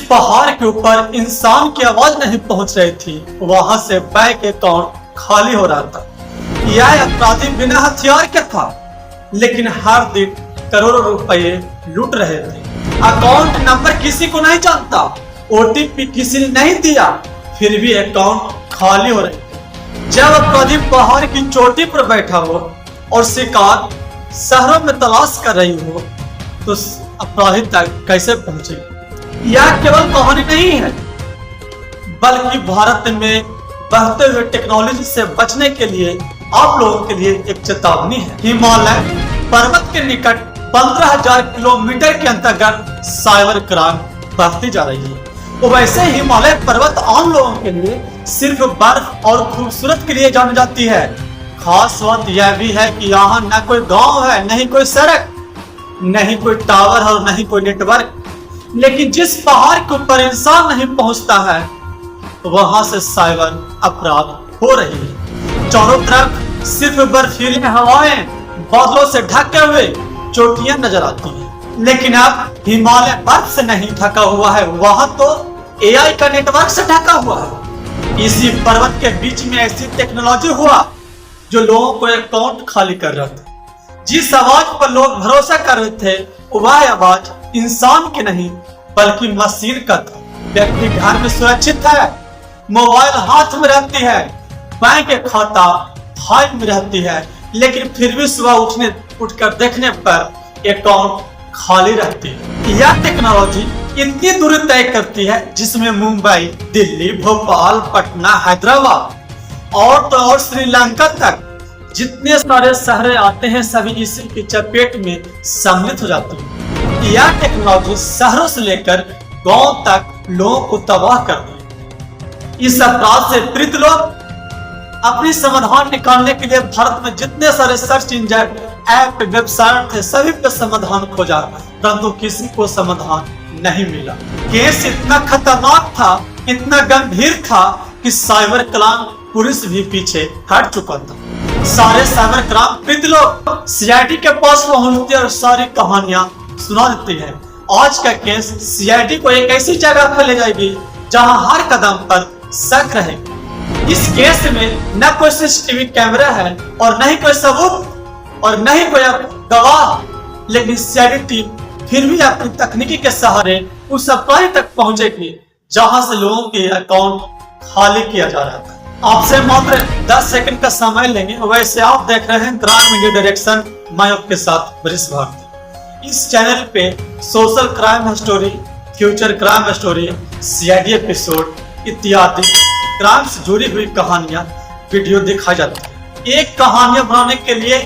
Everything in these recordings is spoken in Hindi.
पहाड़ के ऊपर इंसान की आवाज नहीं पहुंच रही थी, वहां से बैंक अकाउंट खाली हो रहा था। यह अपराधी बिना हथियार के था, लेकिन हर दिन करोड़ों रुपए लूट रहे थे। अकाउंट नंबर किसी को नहीं जानता, ओटीपी किसी ने नहीं दिया, फिर भी अकाउंट खाली हो रहे थे। जब अपराधी पहाड़ की चोटी पर बैठा हो और शिकार शहरों में तलाश कर रही हो, तो अपराधी तक कैसे पहुंचे? यह केवल कहानी नहीं है, बल्कि भारत में बढ़ते हुए टेक्नोलॉजी से बचने के लिए आप लोगों के लिए एक चेतावनी है। हिमालय पर्वत के निकट 15,000 किलोमीटर के अंतर्गत साइबर क्राइम बढ़ती जा रही है। तो वैसे हिमालय पर्वत आम लोगों के लिए सिर्फ बर्फ और खूबसूरत के लिए जानी जाती है। खास बात यह भी है कि यहाँ न कोई गांव है, नहीं कोई सड़क, नहीं कोई टावर और नहीं कोई नेटवर्क। लेकिन जिस पहाड़ के ऊपर इंसान नहीं पहुंचता है, वहां से साइबर अपराध हो रही है। चारों तरफ सिर्फ बर्फीली हवाएं, बादलों से ढके हुए चोटियां नजर आती हैं। लेकिन अब हिमालय बर्फ से नहीं ढका हुआ है, वहां तो एआई का नेटवर्क से ढका हुआ है। इसी पर्वत के बीच में ऐसी टेक्नोलॉजी हुआ जो लोगों को अकाउंट खाली कर रहा था। जिस आवाज पर लोग भरोसा कर रहे थे, वह आवाज इंसान की नहीं बल्कि मशीन का था। व्यक्ति घर में सुरक्षित है, मोबाइल हाथ में रहती है, बैंक खाता हाथ में रहती है, लेकिन फिर भी सुबह उठकर देखने पर अकाउंट खाली रहती है। यह टेक्नोलॉजी इतनी दूरी तय करती है जिसमें मुंबई, दिल्ली, भोपाल, पटना, हैदराबाद और श्रीलंका तक जितने सारे शहर आते हैं, सभी इसी की चपेट में सम्मिलित हो जाती है। यह टेक्नोलॉजी शहरों से लेकर गांव तक लोगों को तबाह कर दी। इस अपराध से पीड़ित लोग अपनी समाधान निकालने के लिए भारत में जितने सारे सर्च इंजन, ऐप, वेबसाइट थे, सभी पे समाधान खोजा, परंतु किसी को समाधान नहीं मिला। केस इतना खतरनाक था, इतना गंभीर था कि साइबर क्राइम पुलिस भी पीछे हट चुका था। सारे साइबर क्राइम पीड़ित लोग सीआईडी के पास पहुंचते और सारी कहानियां सुना देती है। आज का केस सीआईडी को एक ऐसी जगह पर ले जाएगी जहां हर कदम पर शक रहे। इस केस में न कोई सीसीटीवी कैमरा है और न ही कोई सबूत और न ही कोई गवाह, लेकिन सीआईडी टीम फिर भी अपनी तकनीकी के सहारे उस अपराधी तक पहुंचेगी जहां से लोगों के अकाउंट खाली किया जा रहा था। आपसे मात्र 10 सेकंड का समय लेंगे। वैसे आप देख रहे हैं क्राइम मीडिया डायरेक्शन, मैं आपके साथ वरिष्ठ भारती। इस चैनल पे social crime story, future crime story, CID episode इत्यादि क्राइम से जुड़ी हुई कहानियां वीडियो दिखाई जाती है। एक कहानियां बनाने के लिए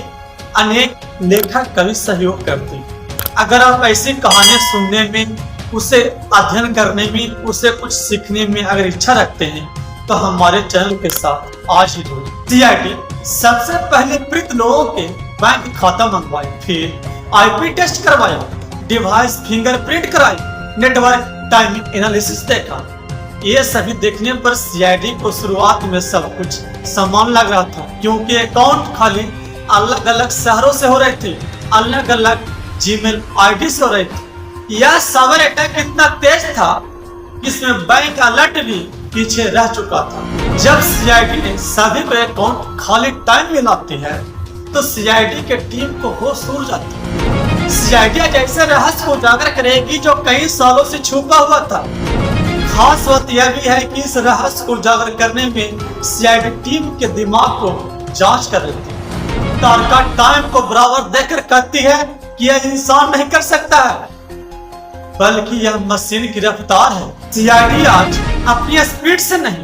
अनेक लेखक कवि सहयोग करते हैं। अगर आप ऐसी कहानियां सुनने में, उसे अध्ययन करने में, उसे कुछ सीखने में अगर इच्छा रखते हैं, तो हमारे चैनल के साथ आज ही जुड़े। सीआईडी सबसे पहले पीड़ित लोगों के बैंक खाता मंगवाई, फिर आईपी टेस्ट करवाया, डिवाइस फिंगरप्रिंट कराई, नेटवर्क टाइमिंग एनालिसिस देखा। ये सभी देखने पर सीआईडी को शुरुआत में सब कुछ समान लग रहा था, क्योंकि अकाउंट खाली अलग अलग शहरों से हो रहे थे, अलग अलग जीमेल आईडी से हो रहे थे। यह साइबर अटैक इतना तेज था कि इसमें बैंक अलर्ट भी पीछे रह चुका था। जब सीआईडी ने सभी को अकाउंट खाली टाइम मिलाती है, तो सीआईडी के टीम को होश उड़ जाती है। सीआईडी ऐसे रहस्य को उजागर करेगी जो कई सालों से छुपा हुआ था। खास बात यह भी है कि इस रहस्य को उजागर करने में सीआईडी टीम के दिमाग को जांच कर रही थी। तारका टाइम को बराबर देकर कहती है कि यह इंसान नहीं कर सकता है, बल्कि यह मशीन की रफ्तार है। सीआईडी आज अपनी स्पीड से नहीं,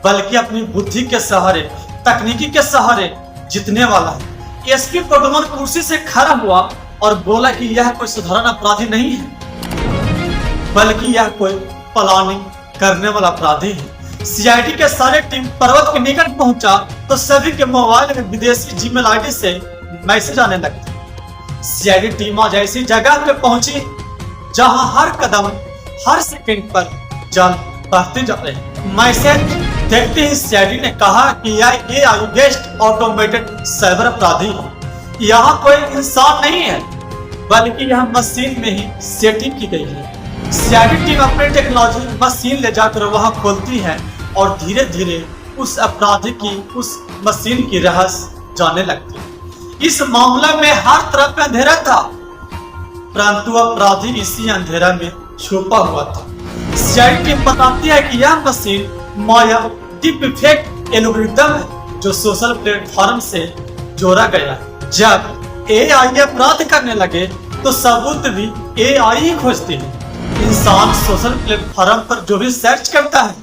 बल्कि अपनी बुद्धि के सहारे, तकनीकी के सहारे जीतने वाला है। एसपी प्रद्युमन कुर्सी से खड़ा हुआ और बोला कि यह कोई साधारण अपराधी नहीं है, बल्कि यह कोई प्लानिंग करने वाला अपराधी है। सीआईडी के सारे टीम पर्वत के निकट पहुंचा तो सभी के मोबाइल में विदेशी जीमेल आईडी से मैसेज आने लगते। सीआईडी टीम आज ऐसी जगह पे पहुंची जहां हर कदम, हर सेकंड पर जान बढ़ते जा रहे हैं। मैसेज देखते ही सीआईडी ने कहा कि यह एआई बेस्ड ऑटोमेटेड साइबर अपराधी है। यहाँ कोई इंसान नहीं है, बल्कि यह मशीन में ही सेटिंग की गई है। सीआईडी टीम अपनी टेक्नोलॉजी मशीन ले जाकर वहां खोलती है और धीरे धीरे उस अपराधी की उस मशीन की रहस्य जानने लगती है। इस मामले में हर तरफ अंधेरा था, परंतु अपराधी इसी अंधेरा में छुपा हुआ था। सीआईडी टीम बताती है कि यह मशीन माया डीप फेक एल्गोरिथम है जो सोशल प्लेटफॉर्म से जोड़ा गया है। जब एआई अपराध करने लगे तो सबूत भी एआई ही खोजती है। इंसान सोशल प्लेटफॉर्म पर जो भी सर्च करता है,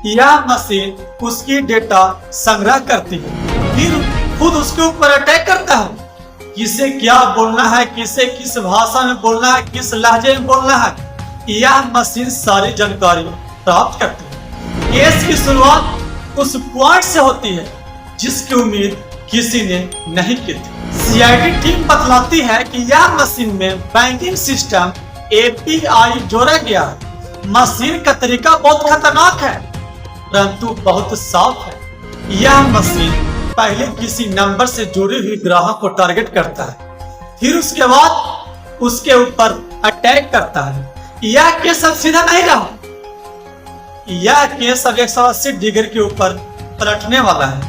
यह मशीन उसकी डेटा संग्रह करती है, फिर खुद उसके ऊपर अटैक करता है। किसे क्या बोलना है, किसे किस भाषा में बोलना है, किस लहजे में बोलना है, यह मशीन सारी जानकारी प्राप्त करती है। केस की शुरुआत उस पॉइंट से होती है जिसकी उम्मीद किसी ने नहीं की थी। सीआईडी टीम बतलाती है कि यह मशीन में बैंकिंग सिस्टम एपीआई जोड़ा गया है। मशीन का तरीका बहुत खतरनाक है, परंतु बहुत साफ है। यह मशीन पहले किसी नंबर से जुड़ी हुई ग्राहक को टारगेट करता है, फिर उसके बाद उसके ऊपर अटैक करता है। यह केस अब सीधा नहीं रहा, यह केस अब 180 डिग्री के ऊपर पलटने वाला है।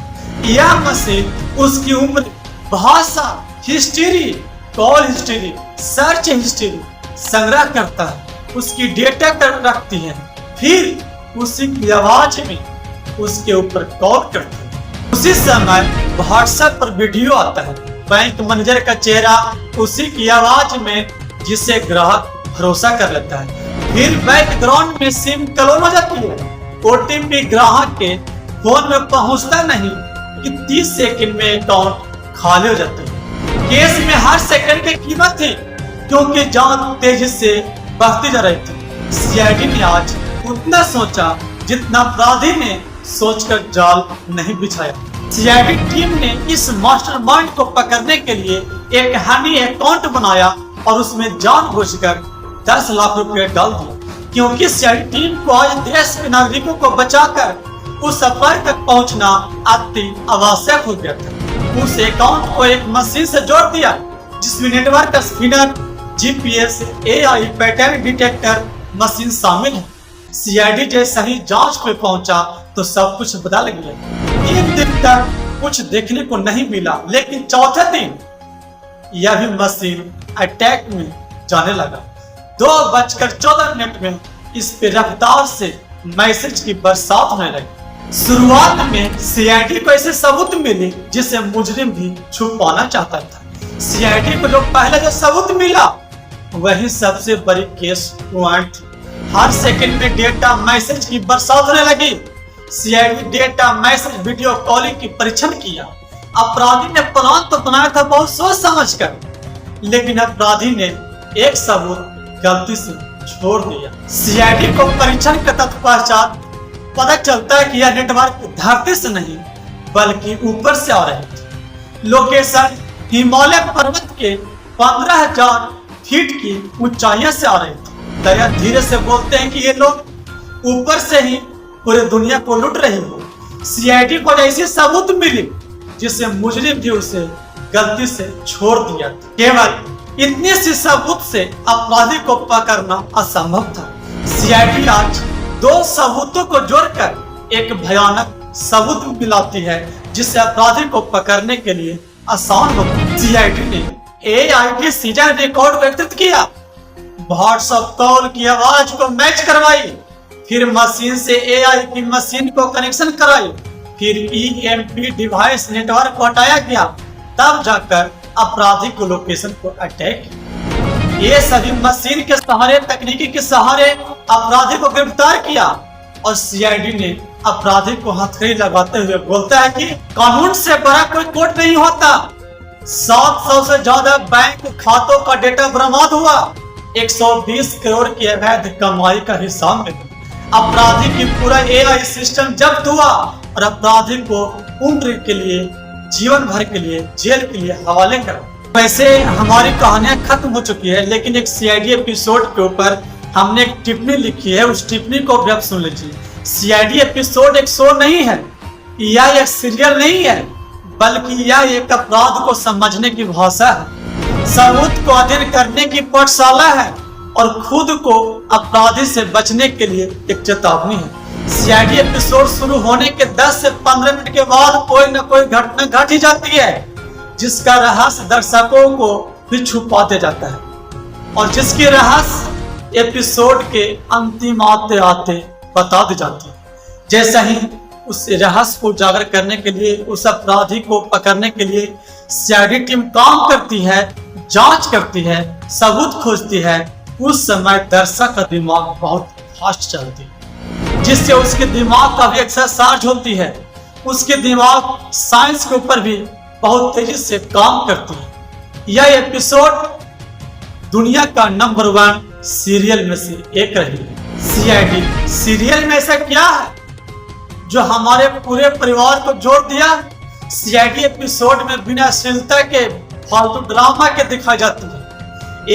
यह मशीन उसकी उम्र, भाषा, history, call history, search history संग्रह करता है, उसकी डेटा कर रखती है, फिर उसी की आवाज में उसके ऊपर कॉल करती है। उसी समय व्हाट्सएप पर वीडियो आता है, बैंक मैनेजर का चेहरा उसी की आवाज में, जिसे ग्राहक भरोसा कर लेता है। फिर बैकग्राउंड में सिम क्लोन हो जाती है। ओटीपी ग्राहक के फोन में पहुंचता नहीं कि 30 सेकंड में अकाउंट खाली हो जाता है। केस में हर सेकंड की कीमत थी, क्योंकि जान तेजी से बढ़ती जा रही थी। सीआईडी ने आज उतना सोचा जितना अपराधी ने सोचकर जाल नहीं बिछाया। सीआईडी टीम ने इस मास्टरमाइंड को पकड़ने के लिए एक हनी अकाउंट बनाया और उसमें जानबूझकर 10 लाख रुपए डाल दिए, क्योंकि सीआईडी टीम को आज देश के नागरिकों को बचाकर उस अपराध तक पहुंचना अति आवश्यक हो गया था। उस अकाउंट को एक मशीन से जोड़ दिया जिसमें network spinner, GPS, AI pattern detector machine शामिल है। सीआईडी जैसा ही जांच पे पहुंचा तो सब कुछ बदल गया। 3 दिन तक कुछ देखने को नहीं मिला, लेकिन चौथे दिन यह भी मशीन अटैक में जाने लगा। 2:14 में इस पे रफ्तार से मैसेज की बरसात होने लगी। शुरुआत में सीआईडी को ऐसे सबूत मिले जिसे मुजरिम भी छुपाना चाहता था। सीआईडी को जो पहले जो सबूत मिला वही सबसे बड़ी केस पॉइंट थी। हर सेकंड में डेटा मैसेज की बरसात होने लगी। CID data message video calling की परीक्षण किया। अपराधी ने प्लान तो बनाया था बहुत सोच समझकर, लेकिन अपराधी ने एक सबूत गलती से छोड़ दिया। सीआईडी को परीक्षण के तत्पश्चात पता चलता है कि यह नेटवर्क धरती से नहीं बल्कि ऊपर से आ रहे थे। लोकेशन हिमालय पर्वत के 15,000 फीट की ऊंचाइयों से आ रहे थे। दया धीरे से बोलते हैं कि ये लोग ऊपर से ही पूरी दुनिया को लूट रही हो। सीआईडी को ऐसी सबूत मिली जिसे मुजरिम भी उसे गलती से छोड़ दिया था। केवल इतने से सबूत से अपराधी को पकड़ना असंभव था। सीआईडी आज 2 सबूतों को जोड़कर एक भयानक सबूत मिलाती है जिससे अपराधी को पकड़ने के लिए आसान होगा। सीआईडी ने एआई के सीजन रिकॉर्ड को एकत्रित किया, व्हाट्सएप कॉल की आवाज को मैच करवाई, फिर मशीन से एआई की मशीन को कनेक्शन कराई, फिर ईएमपी डिवाइस नेटवर्क को हटाया गया, तब जाकर अपराधी को लोकेशन को अटैक। ये सभी मशीन के सहारे, तकनीकी के सहारे अपराधी को गिरफ्तार किया और सीआईडी ने अपराधी को हथकड़ी लगाते हुए बोलता है कि कानून से बड़ा कोई कोर्ट नहीं होता। 700 से ज्यादा बैंक खातों का डेटा बरामद हुआ, 120 करोड़ की अवैध कमाई का हिसाब मिला। अपराधी की पूरा एआई सिस्टम जब्त हुआ और अपराधी को उम्र के लिए, जीवन भर के लिए, जेल के लिए हवाले करा। वैसे हमारी कहानियां खत्म हो चुकी है, लेकिन एक सीआईडी एपिसोड के ऊपर हमने एक टिप्पणी लिखी है, उस टिप्पणी को भी आप सुन लीजिए। सीआईडी एपिसोड एक शो नहीं है, यह एक सीरियल नहीं है, बल्कि यह एक अपराध को समझने की भाषा है, सबूत को अध्ययन करने की पाठशाला है, और खुद को अपराधी से बचने के लिए एक चेतावनी है। सीआईडी एपिसोड शुरू होने के 10 से 15 मिनट के बाद कोई न कोई घटना घट ही जाती है, जिसका रहस्य दर्शकों को भी छुपाते जाता है और जिसकी रहस्य एपिसोड के अंतिम आते आते बता दी जाती है। जैसा ही उस रहस्य को उजागर करने के लिए, उस अपराधी को पकड़ने के लिए सीआईडी टीम काम करती है, जांच करती है, सबूत खोजती है, उस समय दर्शक का दिमाग बहुत फास्ट चलती है, जिससे उसके दिमाग का भी एक्सरसाइज होती है। उसके दिमाग साइंस के ऊपर भी बहुत तेजी से काम करती है। यह एपिसोड दुनिया का नंबर 1 सीरियल में से एक रही। सीआईडी सीरियल में ऐसा क्या है जो हमारे पूरे परिवार को जोड़ दिया? सीआईडी एपिसोड में बिना अश्लीलता के फालतू ड्रामा के दिखाई जाती है।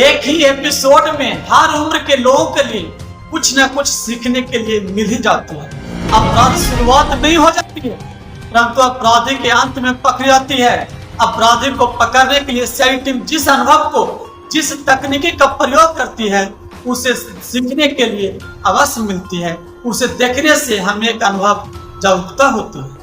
एक ही एपिसोड में हर उम्र के लोगों के लिए कुछ न कुछ सीखने के लिए मिल ही जाता है। अपराध शुरुआत नहीं हो जाती है, परंतु अपराधी के अंत में पकड़ी जाती है। अपराधी को पकड़ने के लिए सीआईडी टीम जिस अनुभव को, जिस तकनीकी का प्रयोग करती है, उसे सीखने के लिए अवश्य मिलती है। उसे देखने से हमें एक अनुभव जागरूकता होती है।